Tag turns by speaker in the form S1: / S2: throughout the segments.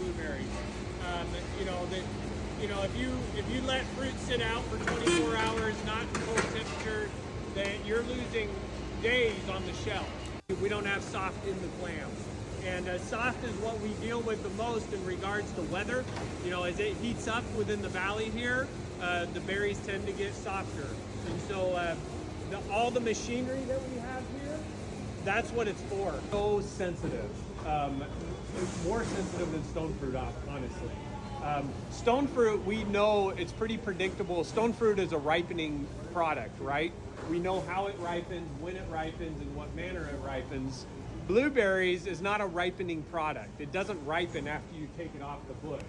S1: blueberries. You know that. You know, if you let fruit sit out for 24 hours, not in cold temperature, then you're losing days on the shelf. We don't have soft in the clams. And soft is what we deal with the most in regards to weather. You know, as it heats up within the valley here, the berries tend to get softer. And so all the machinery that we have here, that's what it's for. So sensitive. It's more sensitive than stone fruit, honestly. Stone fruit, we know it's pretty predictable. Stone fruit is a ripening product, right? We know how it ripens, when it ripens, and what manner it ripens. Blueberries is not a ripening product. It doesn't ripen after you take it off the bush.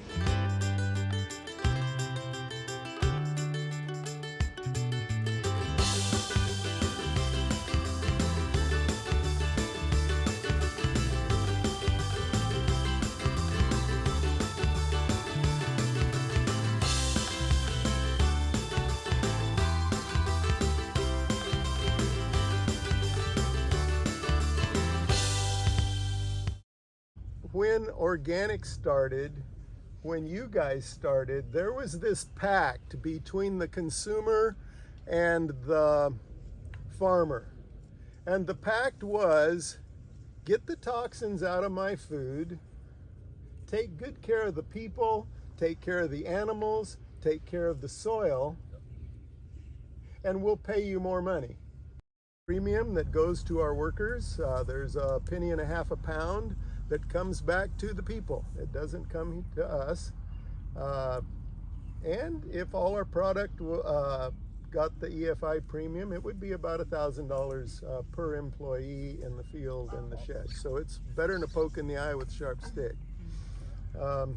S2: When organic started, when you guys started, there was this pact between the consumer and the farmer. And the pact was, get the toxins out of my food, take good care of the people, take care of the animals, take care of the soil, and we'll pay you more money. Premium that goes to our workers, there's $1.50 a pound that comes back to the people. It doesn't come to us. And if all our product got the EFI premium, it would be about $1,000 per employee in the field and the shed. So it's better than a poke in the eye with a sharp stick. And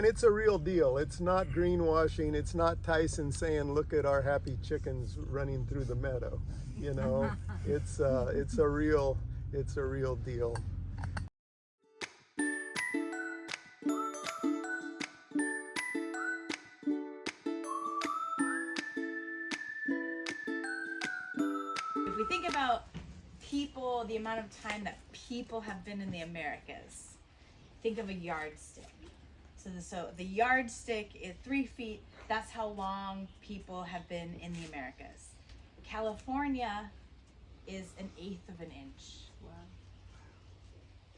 S2: it's a real deal. It's not greenwashing. It's not Tyson saying, look at our happy chickens running through the meadow. You know, it's a real deal.
S3: If we think about people, the amount of time that people have been in the Americas, think of a yardstick. So the yardstick is 3 feet. That's how long people have been in the Americas. California is 1/8 of an inch. Wow.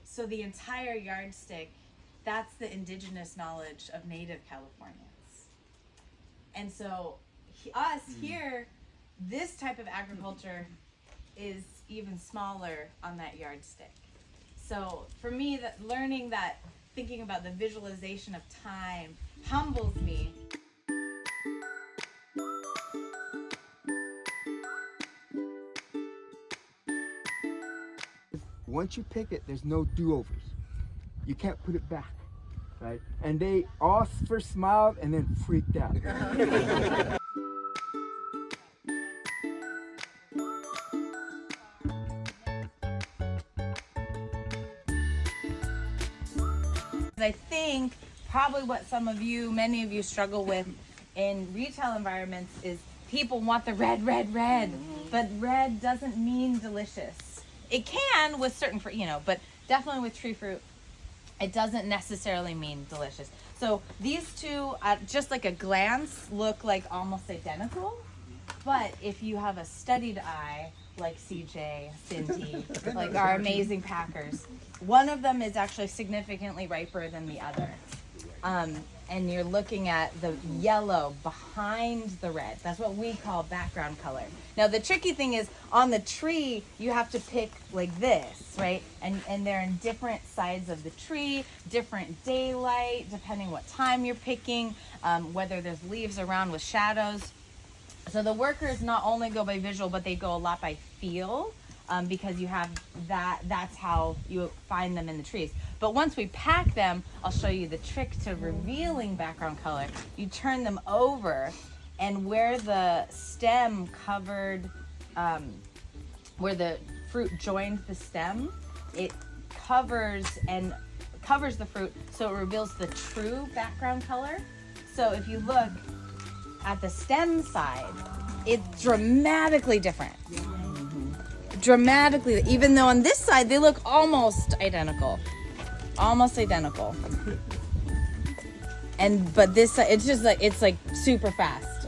S3: So the entire yardstick, that's the indigenous knowledge of native Californians. And so us here, this type of agriculture is even smaller on that yardstick. So for me, that learning that, thinking about the visualization of time humbles me.
S4: Once you pick it, there's no do-overs. You can't put it back, right? And they all first smiled and then freaked out.
S3: I think probably what many of you struggle with in retail environments is people want the red, but red doesn't mean delicious. It can with certain fruit, but definitely with tree fruit, it doesn't necessarily mean delicious. So these two, just like a glance, look like almost identical. But if you have a studied eye, like CJ, Cindy, like our amazing packers, one of them is actually significantly riper than the other. And you're looking at the yellow behind the red. That's what we call background color. Now the tricky thing is on the tree, you have to pick like this, right? And they're in different sides of the tree, different daylight, depending what time you're picking, whether there's leaves around with shadows. So the workers not only go by visual, but they go a lot by feel, because you have that's how you find them in the trees. But once we pack them, I'll show you the trick to revealing background color. You turn them over, and where the stem covered, where the fruit joined the stem, it covers the fruit, so it reveals the true background color. So if you look at the stem side, it's dramatically different. Dramatically, even though on this side they look almost identical. almost identical. But this, it's just like, it's like super fast.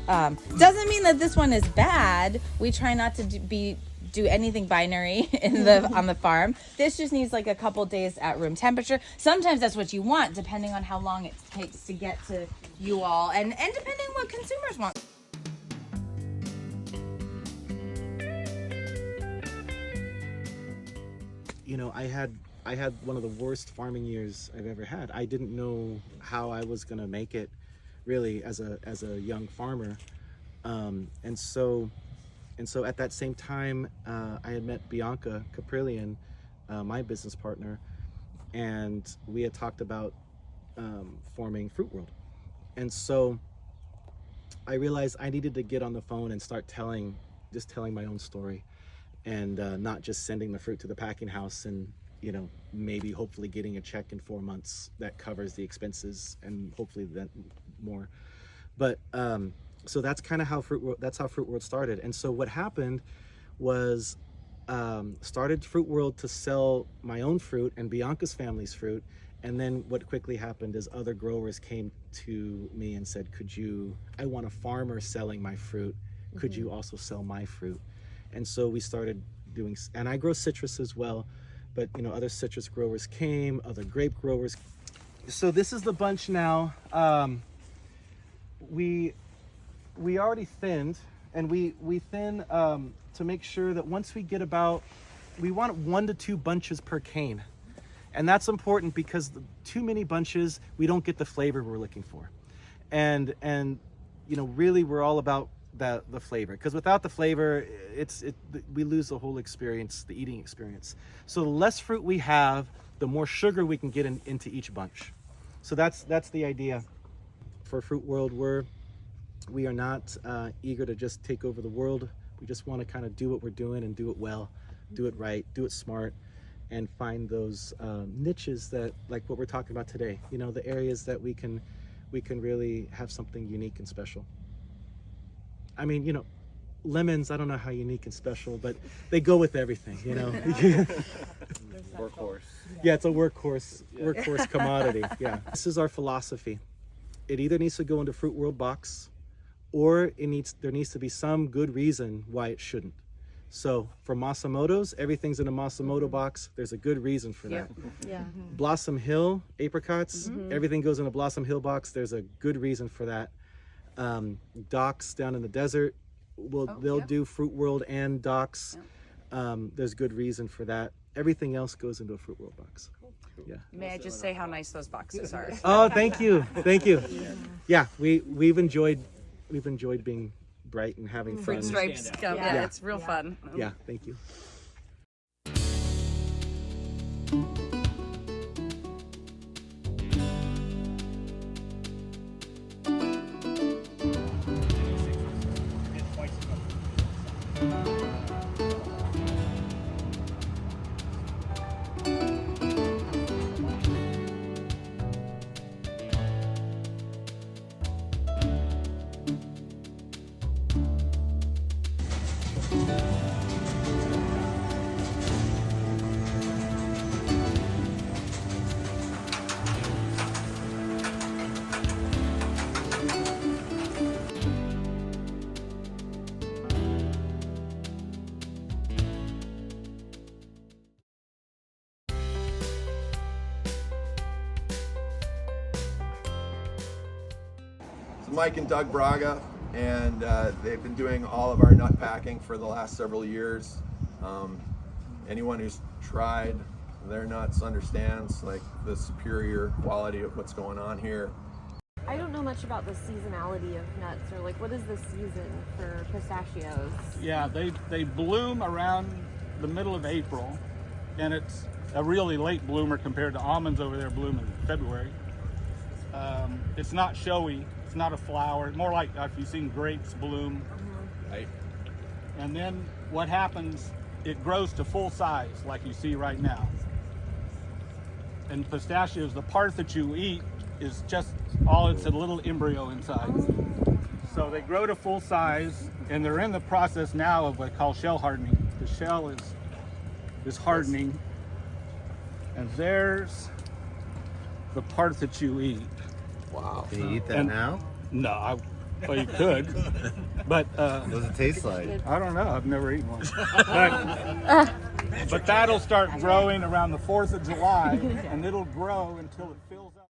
S3: Doesn't mean that this one is bad. We try not to do anything binary on the farm. This just needs like a couple days at room temperature. Sometimes that's what you want, depending on how long it takes to get to you all, and depending on what consumers want.
S5: You know, I had one of the worst farming years I've ever had. I didn't know how I was gonna make it, really, as a young farmer, and so at that same time, I had met Bianca Caprillion, my business partner, and we had talked about forming Fruit World, and so I realized I needed to get on the phone and start telling my own story, and not just sending the fruit to the packing house and, you know, maybe hopefully getting a check in 4 months that covers the expenses and hopefully then more. But so that's kind of how Fruit World started. And so what happened was started Fruit World to sell my own fruit and Bianca's family's fruit. And then what quickly happened is other growers came to me and said, I want a farmer selling my fruit. Could you also sell my fruit? And so we started doing, and I grow citrus as well, but you know, other citrus growers came, other grape growers. So this is the bunch now. We already thinned, and we thin to make sure that once we get we want 1 to 2 bunches per cane. And that's important because too many bunches, we don't get the flavor we're looking for. And you know, really we're all about the flavor, because without the flavor, we lose the whole experience, the eating experience. So the less fruit we have, the more sugar we can get into each bunch. So that's the idea for Fruit World. We are not eager to just take over the world. We just want to kind of do what we're doing and do it well, do it right, do it smart, and find those niches that, like what we're talking about today, you know, the areas that we can really have something unique and special. I mean, you know, lemons, I don't know how unique and special, but they go with everything, you know.
S6: Workhorse.
S5: Yeah, it's a workhorse commodity. Yeah. This is our philosophy. It either needs to go into Fruit World box, or there needs to be some good reason why it shouldn't. So for Masamoto's, everything's in a Masamoto box. There's a good reason for that.
S7: Yeah.
S5: Blossom Hill apricots, everything goes in a Blossom Hill box. There's a good reason for that. Docks down in the desert, they'll do Fruit World and docks. There's good reason for that. Everything else goes into a Fruit World box. Yeah.
S7: May I just say how nice those boxes are?
S5: Oh, thank you. Yeah, we've enjoyed being bright and having fun.
S7: Fruit stripes come. Yeah, it's real fun.
S5: Yeah, thank you.
S6: Mike and Doug Braga, and they've been doing all of our nut packing for the last several years. Anyone who's tried their nuts understands like the superior quality of what's going on here.
S8: I don't know much about the seasonality of nuts, or like what is the season for pistachios?
S9: Yeah, they bloom around the middle of April, and it's a really late bloomer compared to almonds over there bloom in February. It's not showy. It's not a flower. More like if you've seen grapes bloom.
S6: Right.
S9: And then what happens, it grows to full size like you see right now. And pistachios, the part that you eat is just it's a little embryo inside. So they grow to full size, and they're in the process now of what we call shell hardening. The shell is hardening. And there's the part that you eat.
S2: Wow.
S10: Can you eat that
S9: And-
S10: now?
S9: No, well, you could, but
S10: What does it taste like?
S9: I don't know. I've never eaten one. But that'll start growing around the 4th of July, and it'll grow until it fills up.